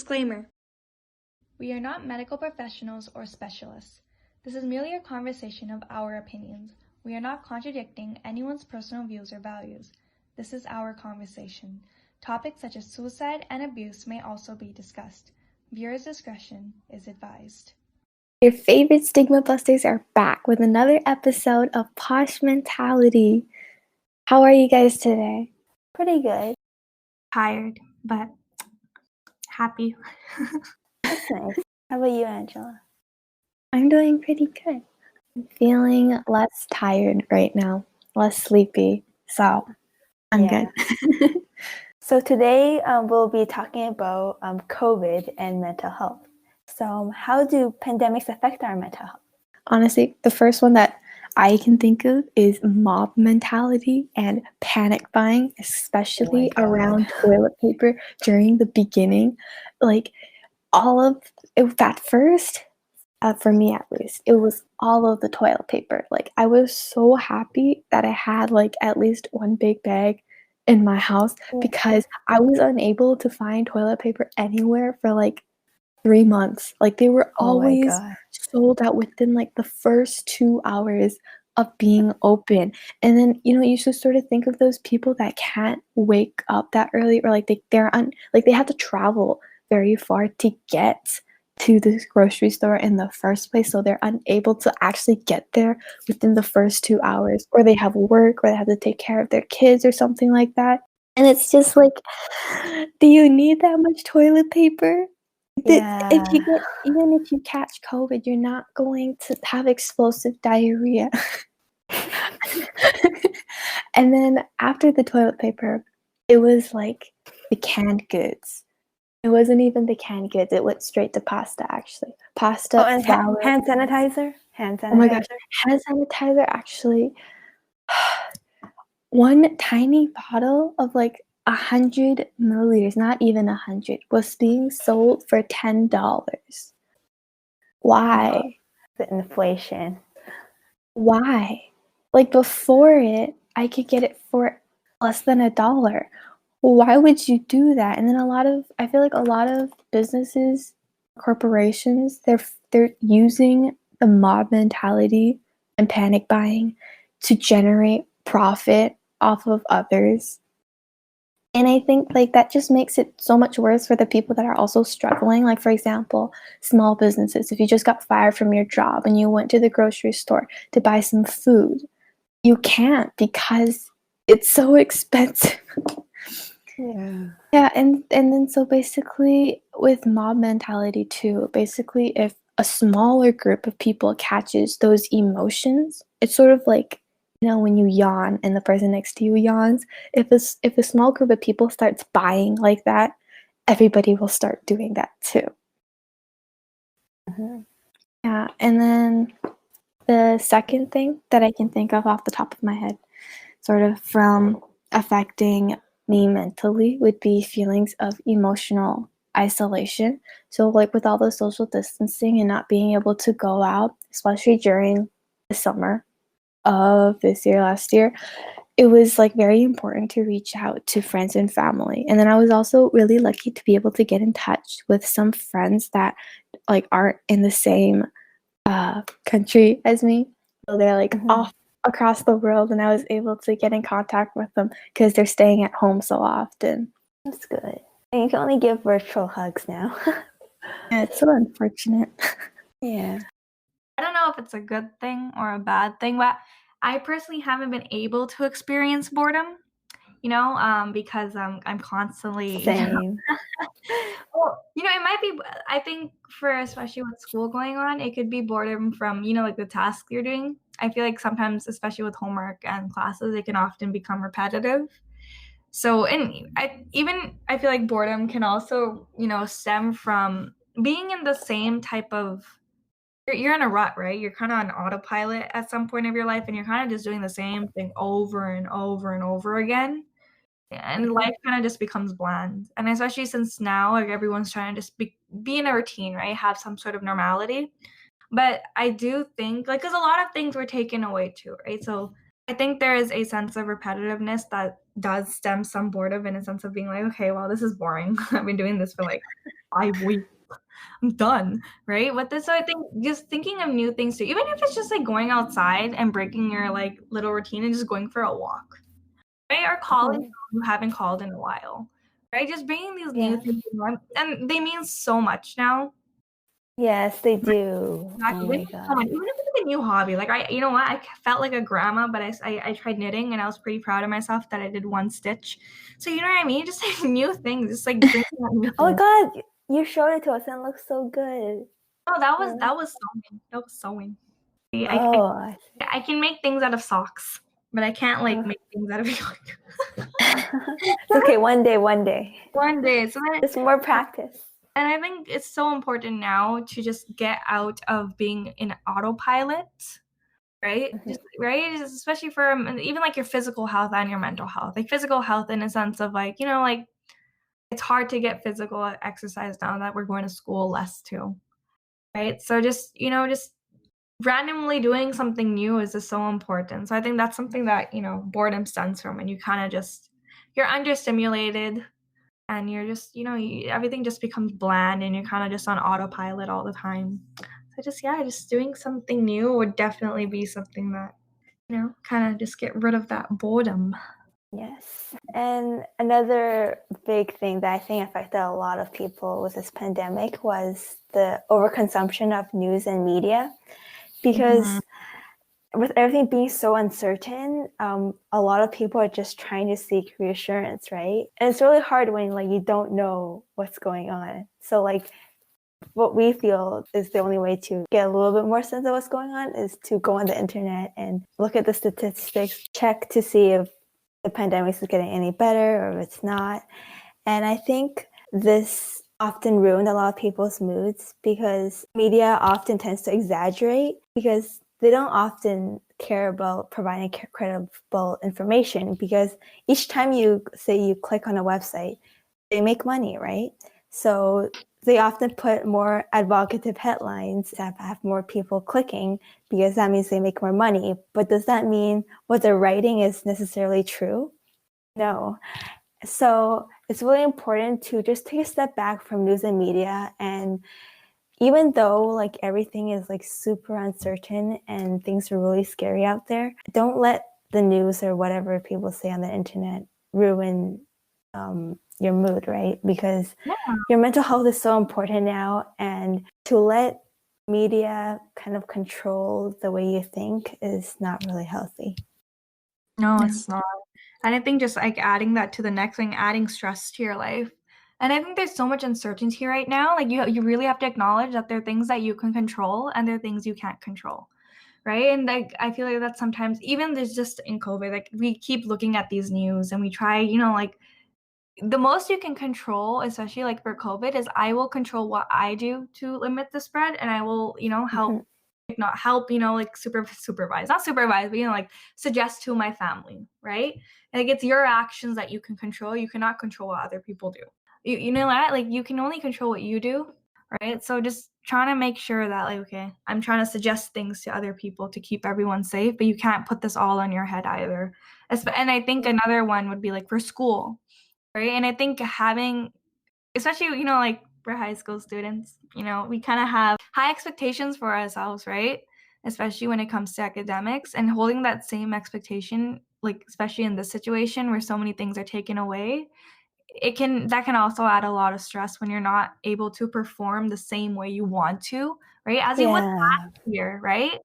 Disclaimer. We are not medical professionals or specialists. This is merely a conversation of our opinions. We are not contradicting anyone's personal views or values. This is our conversation. Topics such as suicide and abuse may also be discussed. Viewers' discretion is advised. Your favorite stigma busters are back with another episode of Posh Mentality. How are you guys today? Pretty good. Tired, but happy. That's nice. How about you, Angela? I'm doing pretty good. I'm feeling less tired right now, less sleepy, so I'm good. So today we'll be talking about COVID and mental health. So how do pandemics affect our mental health? Honestly, the first one that I can think of is mob mentality and panic buying, especially around toilet paper during the beginning. Like all of it, at first, for me at least, it was all of the toilet paper. Like I was so happy that I had like at least one big bag in my house because I was unable to find toilet paper anywhere for like 3 months. Like they were always sold out within like the first 2 hours of being open. And then, you should sort of think of those people that can't wake up that early, or like they have to travel very far to get to the grocery store in the first place, so they're unable to actually get there within the first 2 hours, or they have work, or they have to take care of their kids or something like that. And it's just like, do you need that much toilet paper? Even if you catch COVID, you're not going to have explosive diarrhea. And then after the toilet paper, it was like the canned goods. It wasn't even the canned goods. It went straight to pasta, actually. Pasta, and flour. hand sanitizer? Oh my gosh. Hand sanitizer, actually. One tiny bottle of like 100 milliliters, not even 100, was being sold for $10. Why? The inflation. Why? Like before it, I could get it for less than $1. Why would you do that? And then I feel like a lot of businesses, corporations, they're using the mob mentality and panic buying to generate profit off of others. And I think like that just makes it so much worse for the people that are also struggling. Like, for example, small businesses. If you just got fired from your job and you went to the grocery store to buy some food, you can't because it's so expensive. Yeah, and then so basically with mob mentality too, basically if a smaller group of people catches those emotions, it's sort of like, when you yawn and the person next to you yawns, if a small group of people starts buying like that, everybody will start doing that too. Yeah, and then the second thing that I can think of off the top of my head, sort of from affecting me mentally, would be feelings of emotional isolation. So like with all the social distancing and not being able to go out, especially during the summer of last year, it was like very important to reach out to friends and family. And then I was also really lucky to be able to get in touch with some friends that like aren't in the same country as me. So they're like off across the world, and I was able to get in contact with them because they're staying at home so often. That's good. And you can only give virtual hugs now. Yeah, it's so unfortunate. Yeah. I don't know if it's a good thing or a bad thing, but I personally haven't been able to experience boredom, because I'm constantly Same. Well, it might be, I think especially with school going on, it could be boredom from, like the tasks you're doing. I feel like sometimes, especially with homework and classes, it can often become repetitive. So, and I feel like boredom can also, stem from being in the same type of, you're in a rut, right? You're kind of on autopilot at some point of your life, and you're kind of just doing the same thing over and over and over again. And life kind of just becomes bland. And especially since now, like everyone's trying to just be in a routine, right? Have some sort of normality. But I do think, like, because a lot of things were taken away too, right? So I think there is a sense of repetitiveness that does stem some boredom, in a sense of being like, okay, well, this is boring. I've been doing this for like 5 weeks. I'm done, right? But this, so I think just thinking of new things too, even if it's just like going outside and breaking your like little routine and just going for a walk, right? Or calling Mhm. someone you haven't called in a while, right? Just bringing these new Yeah. things in, and they mean so much now. Yes, they do. Oh Exactly. They my mean so much. God. Even if it's like a new hobby, like you know what? I felt like a grandma, but I tried knitting and I was pretty proud of myself that I did one stitch. So you know what I mean? Just like new things, just like bringing out new Oh my things. God, you showed it to us and it looks so good. Oh, that was Yeah. that was sewing. That was sewing. Oh, I see. I can make things out of socks, but I can't like Oh. make things out of yarn. It's okay. One day, one day. One day. So then, Just more practice. and I think it's so important now to just get out of being in autopilot, right? Mhm. Just right, especially for even like your physical health and your mental health. Like physical health in a sense of like, you know, like it's hard to get physical exercise now that we're going to school less too, right? So just, you know, just randomly doing something new is just so important. So I think that's something that, you know, boredom stems from, and you kind of just you're understimulated and you're just, you know, everything just becomes bland and you're kind of just on autopilot all the time. So just yeah, just doing something new would definitely be something that, you know, kind of just get rid of that boredom. Yes. And another big thing that I think affected a lot of people with this pandemic was the overconsumption of news and media. Because with everything being so uncertain, a lot of people are just trying to seek reassurance, right? And it's really hard when like you don't know what's going on. So like what we feel is the only way to get a little bit more sense of what's going on is to go on the internet and look at the statistics, check to see if the pandemic is getting any better or if it's not. And I think this often ruined a lot of people's moods because media often tends to exaggerate because they don't often care about providing credible information because each time you say you click on a website, they make money, right? So they often put more advocative headlines that have more people clicking because that means they make more money. But does that mean what they're writing is necessarily true? No. So it's really important to just take a step back from news and media. And even though like everything is like super uncertain and things are really scary out there, don't let the news or whatever people say on the internet ruin your mood, right? Because Yeah. your mental health is so important now. And to let media kind of control the way you think is not really healthy. No, it's not. And I think just like adding that to the next thing, adding stress to your life. And I think there's so much uncertainty right now. Like you really have to acknowledge that there are things that you can control and there are things you can't control. Right. And like I feel like that sometimes even there's just in COVID, like we keep looking at these news and we try, you know, like the most you can control, especially like for COVID, is I will control what I do to limit the spread and I will, you know, help Mhm. not help, you know, like supervise, not supervise, but you know, like suggest to my family, right? And like it's your actions that you can control. You cannot control what other people do. You know that? Like you can only control what you do, right? So just trying to make sure that like, okay, I'm trying to suggest things to other people to keep everyone safe, but you can't put this all on your head either. And I think another one would be like for school, right? And I think having especially, you know, like we're high school students, you know, we kind of have high expectations for ourselves, right? Especially when it comes to academics and holding that same expectation, like especially in this situation where so many things are taken away, that can also add a lot of stress when you're not able to perform the same way you want to, right? As you would Yeah, last year, right?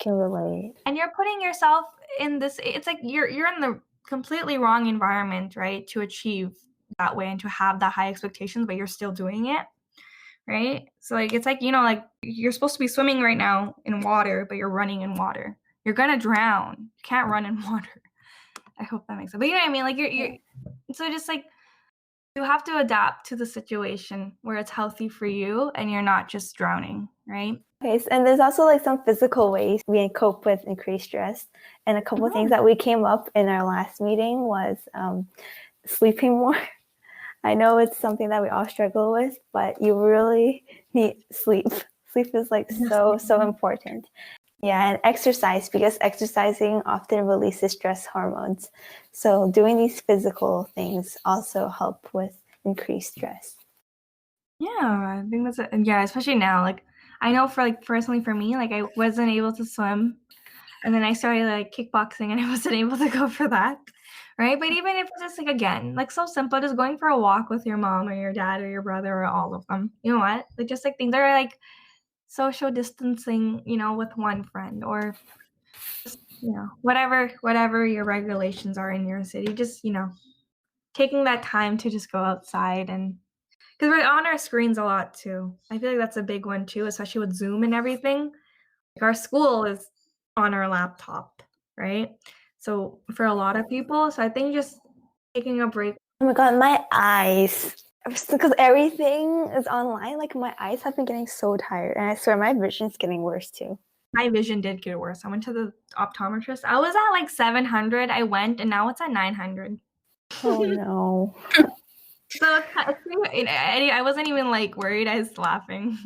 can relate. And you're putting yourself in this it's like you're in the completely wrong environment, right, to achieve that way and to have that high expectations, but you're still doing it, right? So like it's like, you know, like you're supposed to be swimming right now in water, but you're running in water. You're gonna drown. You can't run in water. I hope that makes sense. But you know what I mean? Like you're so just like you have to adapt to the situation where it's healthy for you and you're not just drowning, right? Okay, and there's also like some physical ways we can cope with increased stress. And a couple of things that we came up in our last meeting was sleeping more. I know it's something that we all struggle with, but you really need sleep. Sleep is like so important. Yeah, and exercise because exercising often releases stress hormones. So doing these physical things also help with increased stress. Yeah, I think that's it. Yeah, especially now. Like, I know for like personally for me, like I wasn't able to swim, and then I started like kickboxing, and I wasn't able to go for that, right? But even if it's just like again, like so simple, just going for a walk with your mom or your dad or your brother or all of them. You know what? Like just like things that are like social distancing, with one friend or whatever your regulations are in your city. Just taking that time to just go outside and because we're on our screens a lot too. I feel like that's a big one too, especially with Zoom and everything. Like our school is on our laptop, right? So for a lot of people, so I think just taking a break. Oh my god, my eyes. Because everything is online, like my eyes have been getting so tired, and I swear my vision's getting worse too. My vision did get worse. I went to the optometrist. I was at like 700. I went, and now it's at 900. Oh no. So I wasn't even like worried. I was laughing.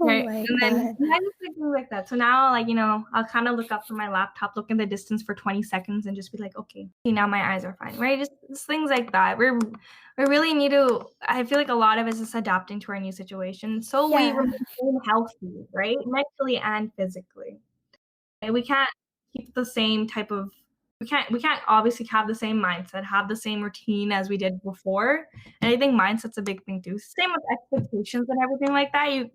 Oh Right. my And then god. I just like things like that. So now, like, I'll kind of look up from my laptop, look in the distance for 20 seconds and just be like, okay, now my eyes are fine. Right. Just things like that. We really need to, I feel like a lot of it is just adapting to our new situation. So we Yeah. remain healthy, right? Mentally and physically. And we can't keep the same type of we can't obviously have the same mindset, have the same routine as we did before. And I think mindset's a big thing too. Same with expectations and everything like that.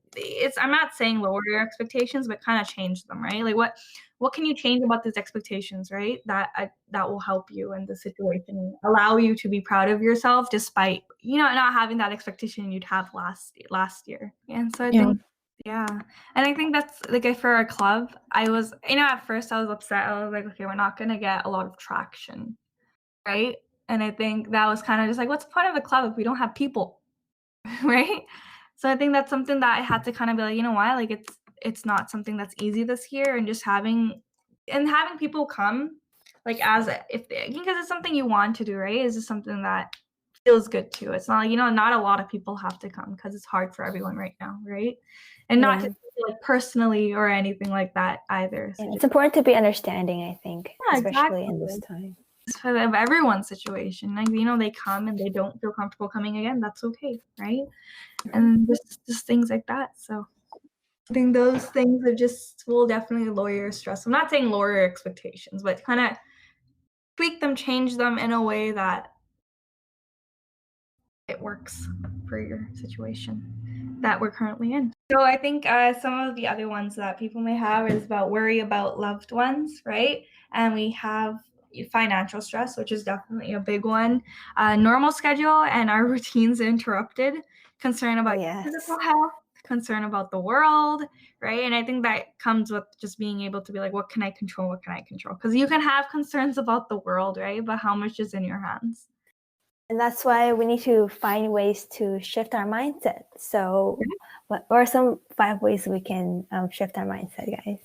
I'm not saying lower your expectations, but kind of change them, right? Like what can you change about these expectations, right? That will help you in the situation, allow you to be proud of yourself despite not having that expectation you'd have last year. And so I Yeah. think yeah. And I think that's like for our club, I was, at first I was upset. I was like, okay, we're not going to get a lot of traction. Right. And I think that was kind of just like, what's the point of the club if we don't have people? Right. So I think that's something that I had to kind of be like, you know what? Like it's not something that's easy this year and just having people come like if because it's something you want to do, right? It's just something that feels good too. It's not like, not a lot of people have to come because it's hard for everyone right now, right? And not to like personally or anything like that either. So It's important to be understanding, I think, yeah, especially exactly. in this time. It's for everyone's situation. Like, they come and they don't feel comfortable coming again. That's okay, right? And just things like that. So I think those things will definitely lower your stress. I'm not saying lower your expectations, but kind of tweak them, change them in a way that it works for your situation that we're currently in. So I think some of the other ones that people may have is about worry about loved ones, right? And we have financial stress, which is definitely a big one. Normal schedule and our routines interrupted. Concern about physical health, concern about the world, right? And I think that comes with just being able to be like, what can I control? What can I control? Because you can have concerns about the world, right? But how much is in your hands? And that's why we need to find ways to shift our mindset. So, what are some 5 ways we can shift our mindset, guys?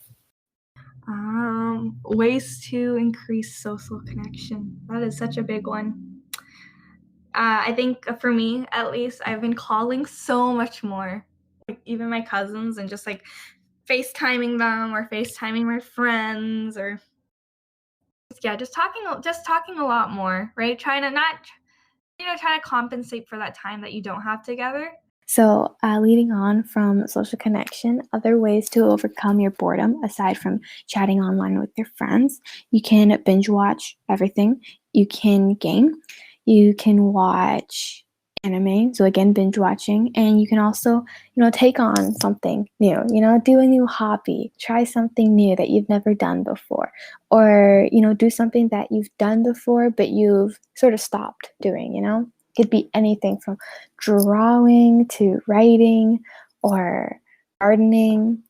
Ways to increase social connection. That is such a big one. I think for me, at least, I've been calling so much more. Like even my cousins and just like FaceTiming them or FaceTiming my friends or just talking a lot more, right? Trying to not, try to compensate for that time that you don't have together. So, leading on from social connection, other ways to overcome your boredom, aside from chatting online with your friends, you can binge watch everything. You can game. You can watch anime. So, again, binge watching. And you can also, take on something new, do a new hobby, try something new that you've never done before, or, do something that you've done before, but you've sort of stopped doing. Could be anything from drawing to writing or gardening.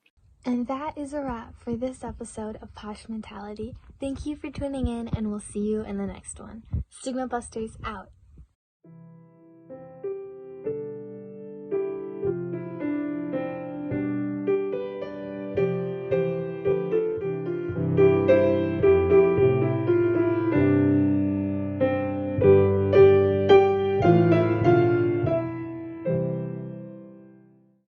And that is a wrap for this episode of Posh Mentality. Thank you for tuning in, and we'll see you in the next one. Stigma Busters out.